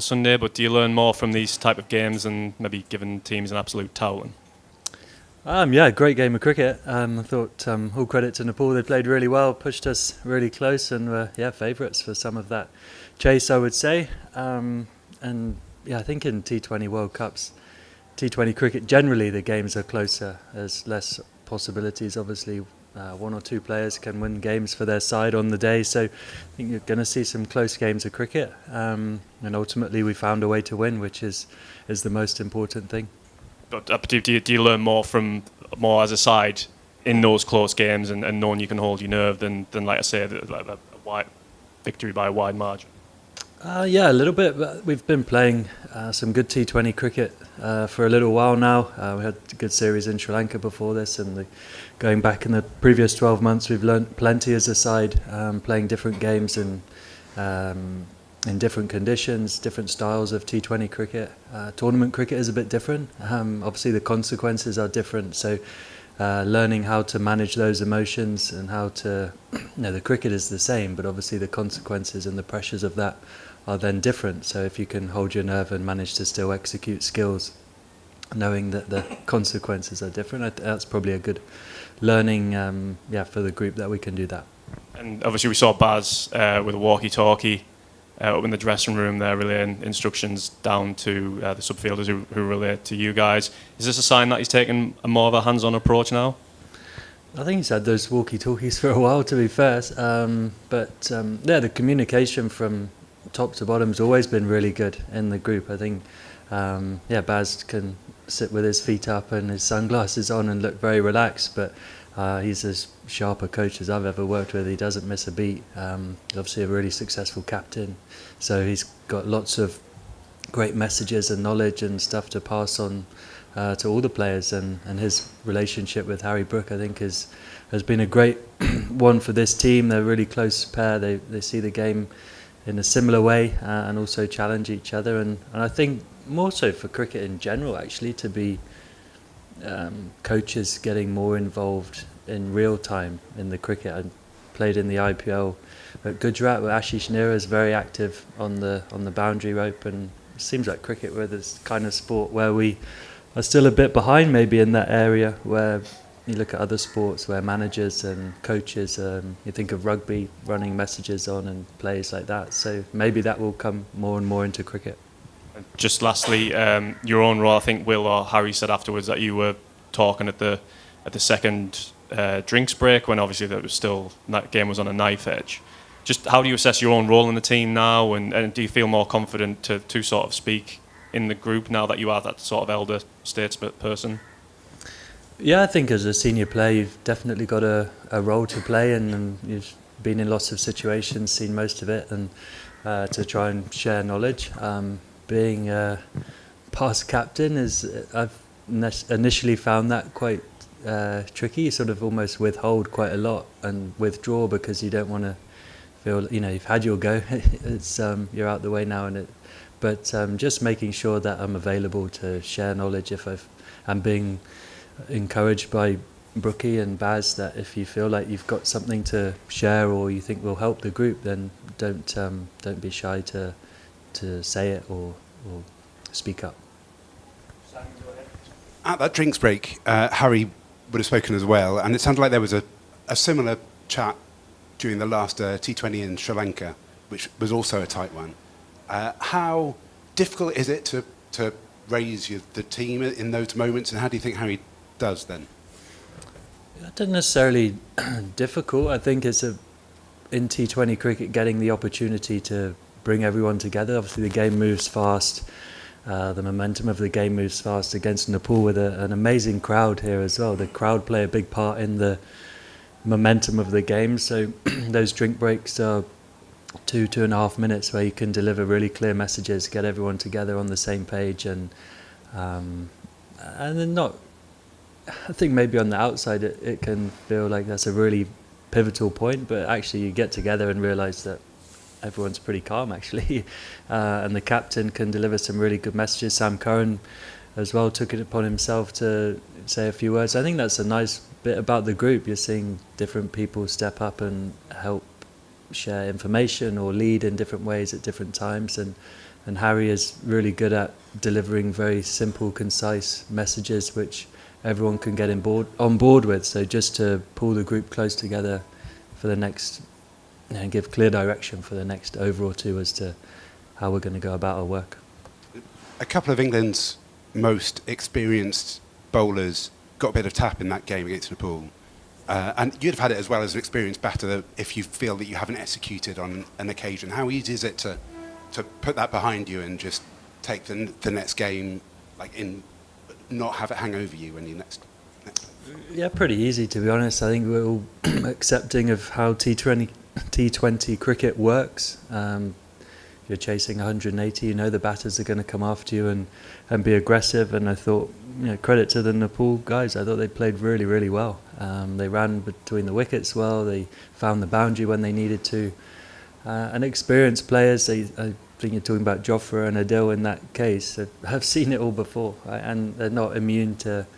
Sunday, but do you learn more from these type of games than maybe giving teams an absolute toweling? Yeah, great game of cricket. I thought all credit to Nepal. They played really well, pushed us really close, and were favourites for some of that chase, I would say. And I think in T20 World Cups, T20 cricket generally the games are closer. There's less possibilities. Obviously, one or two players can win games for their side on the day, so I think you're going to see some close games of cricket. And ultimately, we found a way to win, which is the most important thing. But do you learn more as a side in those close games and knowing you can hold your nerve than like I say, a wide victory by a wide margin? A little bit. But we've been playing some good T20 cricket for a little while now. We had a good series in Sri Lanka before this, and going back in the previous 12 months, we've learnt plenty as a side, playing different games and in different conditions, different styles of T20 cricket. Tournament cricket is a bit different. Obviously, the consequences are different. So, learning how to manage those emotions and how to, the cricket is the same, but obviously the consequences and the pressures of that are then different. So, if you can hold your nerve and manage to still execute skills, knowing that the consequences are different, that's probably a good learning, for the group that we can do that. And obviously, we saw Baz with a walkie-talkie up in the dressing room there, relaying instructions down to the subfielders who relate to you guys. Is this a sign that he's taking a more of a hands-on approach now? I think he's had those walkie-talkies for a while, to be fair. The communication from top to bottom has always been really good in the group. I think, Baz can sit with his feet up and his sunglasses on and look very relaxed, but he's as sharp a coach as I've ever worked with. He doesn't miss a beat. Obviously a really successful captain, so he's got lots of great messages and knowledge and stuff to pass on to all the players, and his relationship with Harry Brook, I think, has been a great one for this team. They're a really close pair. They see the game in a similar way and also challenge each other, and I think more so for cricket in general, actually, to be coaches getting more involved in real time in the cricket. I played in the IPL at Gujarat, where Ashish Nehra is very active on the boundary rope, and it seems like cricket, we're this kind of sport where we are still a bit behind maybe in that area, where you look at other sports where managers and coaches, you think of rugby running messages on and plays like that, so maybe that will come more and more into cricket. Just lastly, your own role, I think Will or Harry said afterwards that you were talking at the second drinks break, when obviously that game was on a knife edge. Just how do you assess your own role in the team now, and do you feel more confident to sort of speak in the group now that you are that sort of elder statesman person? Yeah, I think as a senior player you've definitely got a role to play, and you've been in lots of situations, seen most of it, and to try and share knowledge. Being a past captain, I've initially found that quite tricky. You sort of almost withhold quite a lot and withdraw because you don't want to feel, you've had your go. It's you're out the way now, but just making sure that I'm available to share knowledge. I'm being encouraged by Brookie and Baz that if you feel like you've got something to share or you think will help the group, then don't be shy to say it or speak up. At that drinks break, Harry would have spoken as well, and it sounded like there was a similar chat during the last T20 in Sri Lanka, which was also a tight one. How difficult is it to raise the team in those moments, and how do you think Harry does then? Not necessarily difficult. I think it's in T20 cricket, getting the opportunity to bring everyone together. Obviously the game moves fast, the momentum of the game moves fast against Nepal with an amazing crowd here as well. The crowd play a big part in the momentum of the game, so those drink breaks are 2.5 minutes where you can deliver really clear messages, get everyone together on the same page, and then I think maybe on the outside it can feel like that's a really pivotal point, but actually you get together and realise that everyone's pretty calm actually, and the captain can deliver some really good messages. Sam Curran as well took it upon himself to say a few words. I think that's a nice bit about the group. You're seeing different people step up and help share information or lead in different ways at different times, and and Harry is really good at delivering very simple, concise messages which everyone can get on board with. So just to pull the group close together for the next, and give clear direction for the next over or two as to how we're going to go about our work. A couple of England's most experienced bowlers got a bit of tap in that game against Nepal. And you'd have had it as well as an experienced batter if you feel that you haven't executed on an occasion. How easy is it to put that behind you and just take the next game, like not have it hang over you when you next? Yeah, pretty easy, to be honest. I think we're all accepting of how T20 cricket works. You're chasing 180, you know the batters are going to come after you and be aggressive. And I thought, credit to the Nepal guys, I thought they played really, really well. They ran between the wickets well, they found the boundary when they needed to. And experienced players, I think you're talking about Jofra and Adil in that case, have seen it all before, right? And they're not immune to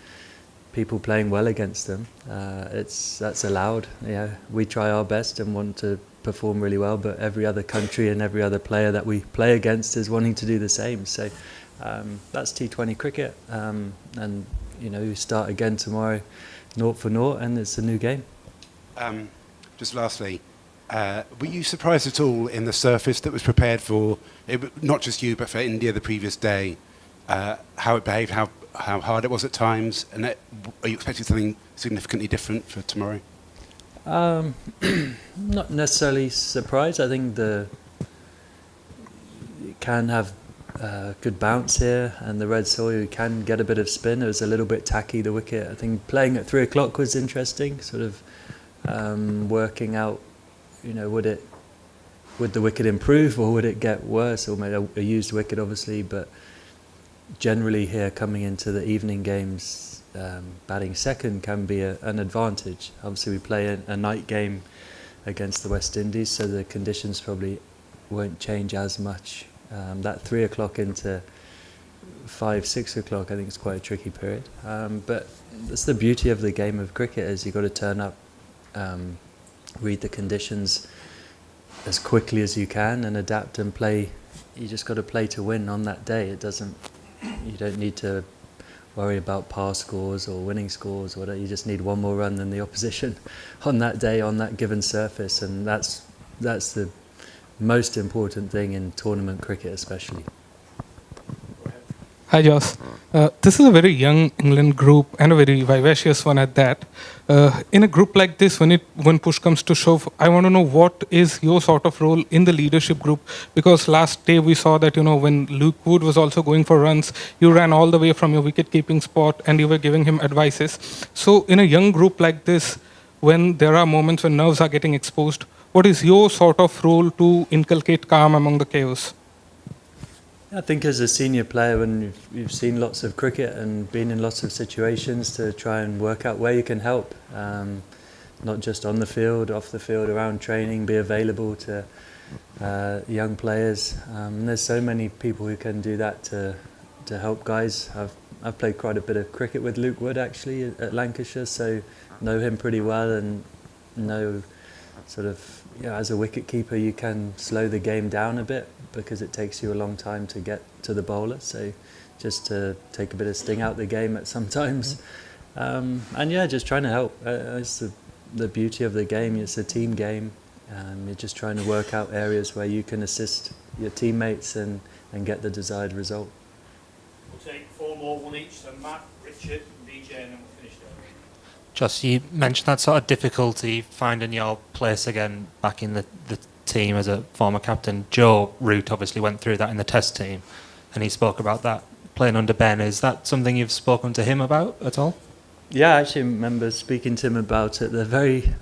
people playing well against them. That's allowed. We try our best and want to perform really well, but every other country and every other player that we play against is wanting to do the same. So that's T20 cricket, and we start again tomorrow, 0-0, and it's a new game. Just lastly, were you surprised at all in the surface that was prepared for not just you but for India the previous day, how it behaved, how hard it was at times, and are you expecting something significantly different for tomorrow? Not necessarily surprised. I think it can have good bounce here, and the red soil can get a bit of spin. It was a little bit tacky, the wicket. I think playing at 3 o'clock was interesting, sort of working out, would the wicket improve or would it get worse, or maybe a used wicket obviously, but generally here coming into the evening games, batting second can be an advantage. Obviously we play a night game against the West Indies, so the conditions probably won't change as much. That 3 o'clock into 5-6 o'clock I think is quite a tricky period, but that's the beauty of the game of cricket, is you've got to turn up, read the conditions as quickly as you can and adapt and play. You just got to play to win on that day. You don't need to worry about par scores or winning scores or whatever. You just need one more run than the opposition on that day, on that given surface, and that's the most important thing in tournament cricket especially. Hi Jos. This is a very young England group and a very vivacious one at that. In a group like this, when push comes to shove, I want to know what is your sort of role in the leadership group, because last day we saw that when Luke Wood was also going for runs, you ran all the way from your wicket-keeping spot and you were giving him advices. So in a young group like this, when there are moments when nerves are getting exposed, what is your sort of role to inculcate calm among the chaos? I think as a senior player, when you've seen lots of cricket and been in lots of situations, to try and work out where you can help, not just on the field, off the field, around training, be available to young players. There's so many people who can do that to help guys. I've played quite a bit of cricket with Luke Wood actually at Lancashire, so know him pretty well and know sort of, as a wicket keeper you can slow the game down a bit because it takes you a long time to get to the bowler, so just to take a bit of sting out the game at sometimes. And just trying to help. It's the beauty of the game. It's a team game. You're just trying to work out areas where you can assist your teammates and get the desired result. We'll take 4 more, 1 each, so Matt, Richard and DJ, and then we'll finish there. Just, you mentioned that sort of difficulty finding your place again back in the team as a former captain. Joe Root obviously went through that in the test team, and he spoke about that playing under Ben. Is that something you've spoken to him about at all? Yeah, I actually remember speaking to him about it the very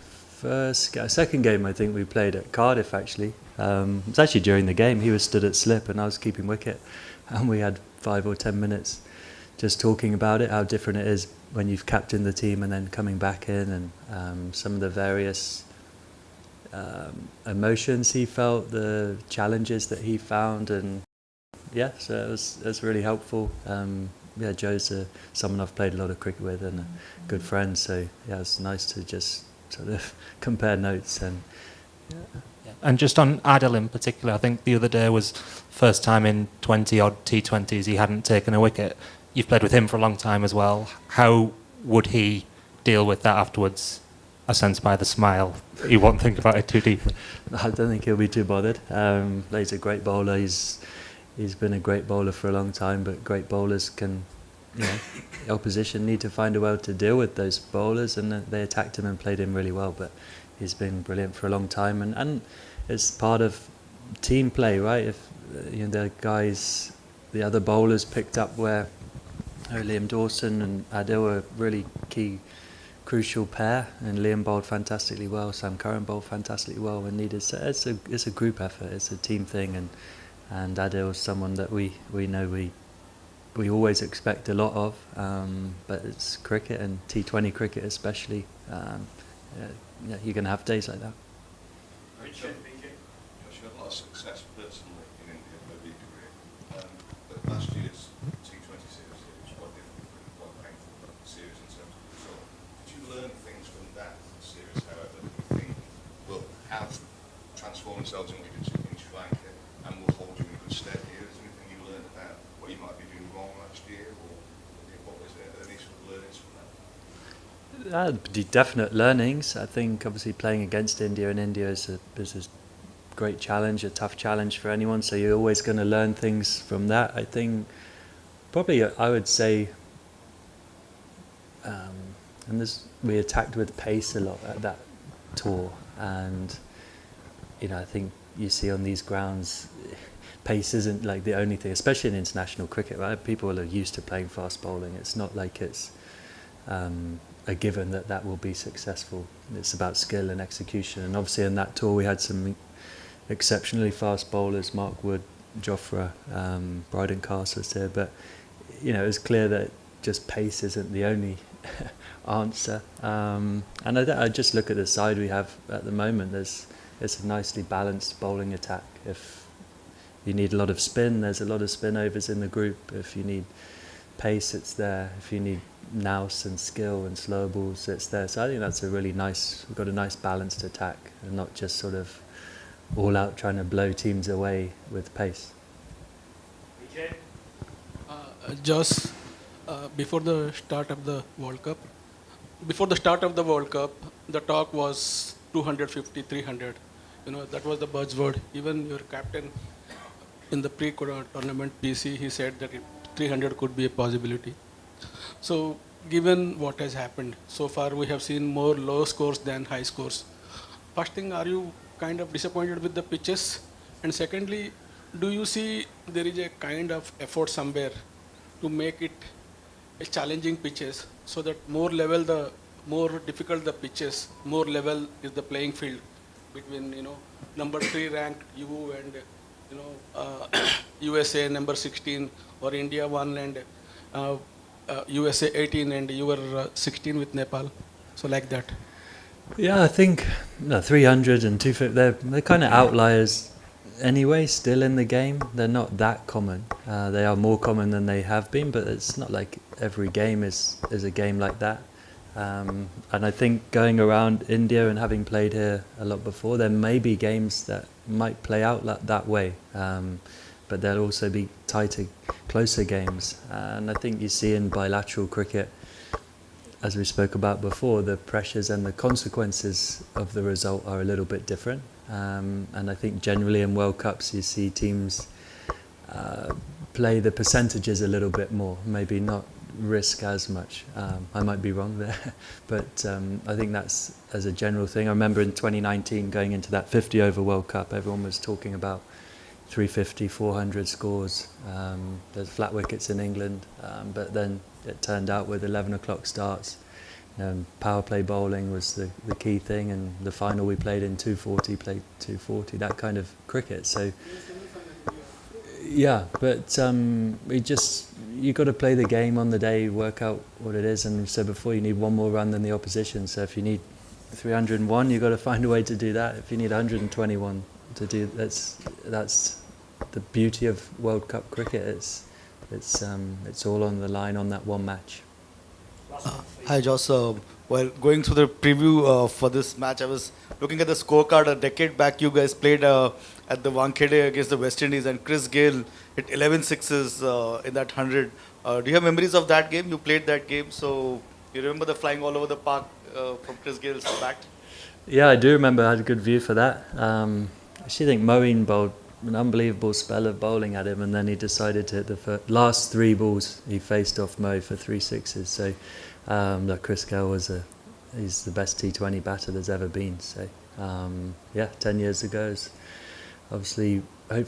second game I think we played at Cardiff actually. It was actually during the game. He was stood at slip and I was keeping wicket, and we had 5 or 10 minutes just talking about it, how different it is when you've captained the team and then coming back in, and some of the various emotions he felt, the challenges that he found, and so it was really helpful. Joe's someone I've played a lot of cricket with and a good friend, so it's nice to just sort of compare notes. And And just on Adil in particular, I think the other day was first time in 20-odd T20s he hadn't taken a wicket. You've played with him for a long time as well. How would he deal with that afterwards? I sense by the smile he won't think about it too deeply. I don't think he'll be too bothered. He's a great bowler. He's been a great bowler for a long time, but great bowlers can, the opposition need to find a way to deal with those bowlers, and they attacked him and played him really well. But he's been brilliant for a long time, and it's part of team play, right? If the other bowlers picked up where Liam Dawson and Adil were really key, crucial pair, and Liam bowled fantastically well, Sam Curran bowled fantastically well when needed. So it's a group effort, it's a team thing, and Adil is someone that we know we always expect a lot of, but it's cricket, and T20 cricket especially. You're going to have days like that. Richard, BJ. Josh, you had a lot of success personally in India over your career, but last year's T20 series was quite different, quite painful series in terms of the result. Did you learn things from that series, however, that you think will have transformed themselves in what you can do in Sri Lanka and will hold you in good stead here? Is there anything you learned about what you might be doing wrong last year, or what was there any sort of learnings from that? Definite learnings. I think obviously playing against India, and India is a great challenge, a tough challenge for anyone, so you're always going to learn things from that. I think probably I would say, we attacked with pace a lot at that tour, and I think you see on these grounds pace isn't like the only thing, especially in international cricket, right? People are used to playing fast bowling. It's not like it's a given that will be successful. It's about skill and execution, and obviously in that tour we had some exceptionally fast bowlers, Mark Wood, Jofra, Bryden Castle was there, but it was clear that just pace isn't the only answer, and I just look at the side we have at the moment. It's a nicely balanced bowling attack. If you need a lot of spin, there's a lot of spin overs in the group. If you need pace, it's there. If you need nous and skill and slow balls, it's there. So I think that's we've got a nice balanced attack, and not just sort of all out trying to blow teams away with pace. BJ. Jos, before the start of the World Cup, the talk was 250, 300. That was the buzzword. Even your captain in the pre-tournament PC, he said that 300 could be a possibility. So, given what has happened so far, we have seen more low scores than high scores. First thing, are you kind of disappointed with the pitches? And secondly, do you see there is a kind of effort somewhere to make it a challenging pitches, so that more difficult the pitches, more level is the playing field between number 3 ranked you and USA number 16, or India 1 and USA 18, and you were 16 with Nepal, so like that. Yeah, I think 300 and 250, they're kind of outliers anyway, still in the game. They're not that common. They are more common than they have been, but it's not like every game is a game like that. And I think going around India and having played here a lot before, there may be games that might play out that way, but there'll also be tighter, closer games. And I think you see in bilateral cricket, as we spoke about before, the pressures and the consequences of the result are a little bit different. And I think generally in World Cups you see teams play the percentages a little bit more, maybe not risk as much. I might be wrong there, but I think that's as a general thing. I remember in 2019 going into that 50 over World Cup, everyone was talking about 350, 400 scores. There's flat wickets in England, but then it turned out with 11 o'clock starts, power play bowling was the key thing, and the final we played in 240, played 240, that kind of cricket. So yeah, but you got to play the game on the day, work out what it is, and so before you need one more run than the opposition. So if you need 301, you've got to find a way to do that. If you need 121 to do, that's the beauty of World Cup cricket. It's all on the line on that one match. Hi, Jos. While going through the preview for this match, I was looking at the scorecard. A decade back, you guys played at the Wankhede against the West Indies, and Chris Gayle hit 11 sixes in that 100. Do you have memories of that game? You played that game, so you remember the flying all over the park from Chris Gayle's bat? Yeah, I do remember. I had a good view for that. I actually think Moeen bowled an unbelievable spell of bowling at him, and then he decided to hit the last 3 balls. He faced off Mo for 3 sixes. So, look, Chris Gayle he's the best T20 batter there's ever been. So, yeah, 10 years ago, obviously, hopefully.